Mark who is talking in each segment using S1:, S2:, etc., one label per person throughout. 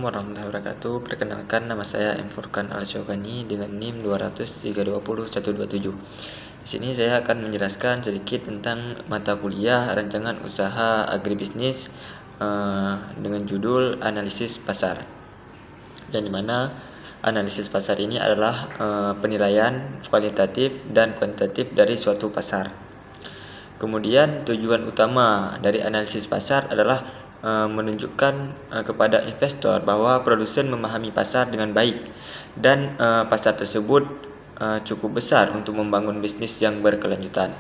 S1: warahmatullahi wabarakatuh. Perkenalkan, nama saya M. Furkan Al-Syawkani dengan NIM 200320127. Di sini saya akan menjelaskan sedikit tentang mata kuliah rancangan usaha agribisnis dengan judul analisis pasar. Yang dimana analisis pasar ini adalah penilaian kualitatif dan kuantitatif dari suatu pasar. Kemudian tujuan utama dari analisis pasar adalah menunjukkan kepada investor bahwa produsen memahami pasar dengan baik dan pasar tersebut cukup besar untuk membangun bisnis yang berkelanjutan.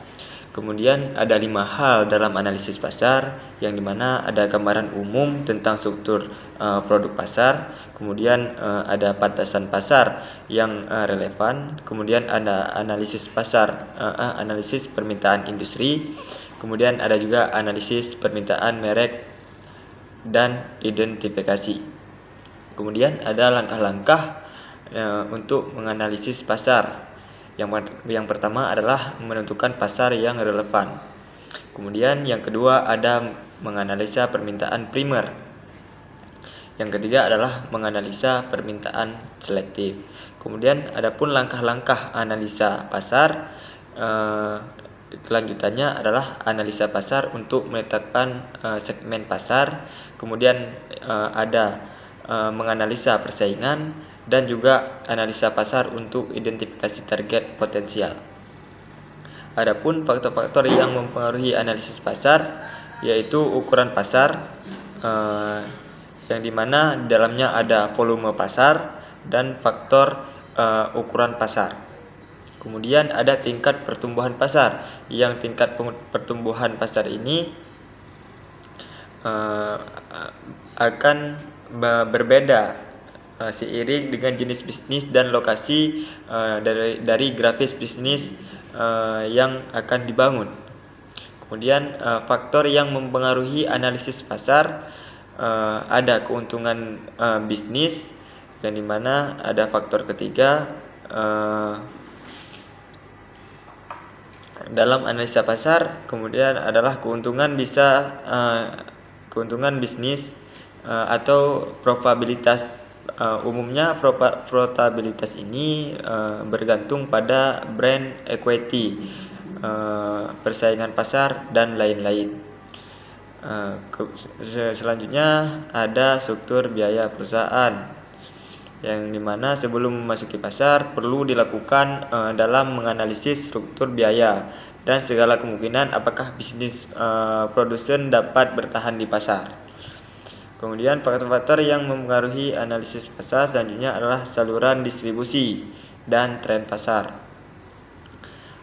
S1: Kemudian ada 5 hal dalam analisis pasar, yang dimana ada gambaran umum tentang struktur produk pasar, kemudian ada batasan pasar yang relevan, kemudian ada analisis pasar, analisis permintaan industri, kemudian ada juga analisis permintaan merek dan identifikasi. Kemudian ada langkah-langkah untuk menganalisis pasar. Yang pertama adalah menentukan pasar yang relevan. Kemudian yang kedua ada menganalisa permintaan primer. Yang ketiga adalah menganalisa permintaan selektif. Kemudian adapun langkah-langkah analisa pasar, kelanjutannya adalah analisa pasar untuk menetapkan segmen pasar, kemudian ada menganalisa persaingan, dan juga analisa pasar untuk identifikasi target potensial. Adapun faktor-faktor yang mempengaruhi analisis pasar yaitu ukuran pasar, yang dimana di dalamnya ada volume pasar dan faktor ukuran pasar. Kemudian ada tingkat pertumbuhan pasar, yang tingkat pertumbuhan pasar ini akan berbeda seiring dengan jenis bisnis dan lokasi dari grafis bisnis yang akan dibangun. Kemudian faktor yang mempengaruhi analisis pasar, ada keuntungan bisnis, yang dimana ada faktor ketiga. Dalam analisa pasar kemudian adalah keuntungan bisnis atau probabilitas. Umumnya probabilitas ini bergantung pada brand equity, persaingan pasar, dan lain-lain. Selanjutnya ada struktur biaya perusahaan, yang dimana sebelum memasuki pasar perlu dilakukan dalam menganalisis struktur biaya dan segala kemungkinan apakah bisnis produsen dapat bertahan di pasar. Kemudian faktor-faktor yang mempengaruhi analisis pasar selanjutnya adalah saluran distribusi dan tren pasar.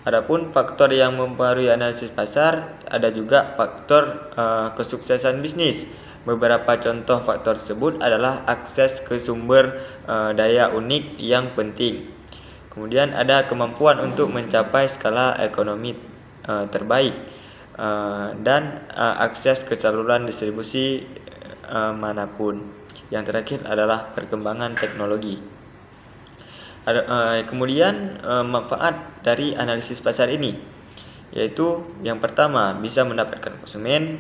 S1: Adapun faktor yang mempengaruhi analisis pasar, ada juga faktor kesuksesan bisnis. Beberapa contoh faktor tersebut adalah akses ke sumber daya unik yang penting. Kemudian ada kemampuan untuk mencapai skala ekonomi terbaik, dan akses ke saluran distribusi manapun. Yang terakhir adalah perkembangan teknologi. Kemudian manfaat dari analisis pasar ini yaitu yang pertama bisa mendapatkan konsumen,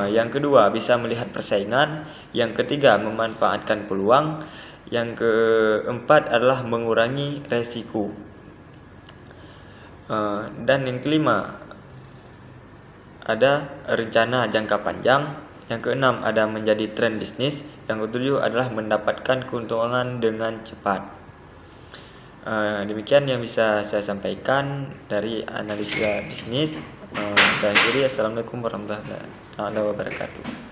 S1: yang kedua bisa melihat persaingan, yang ketiga memanfaatkan peluang, yang keempat adalah mengurangi resiko, dan yang kelima ada rencana jangka panjang, yang keenam ada menjadi tren bisnis, yang ketujuh adalah mendapatkan keuntungan dengan cepat. Demikian yang bisa saya sampaikan dari analisa bisnis. Saya akhiri. Assalamualaikum warahmatullahi wabarakatuh.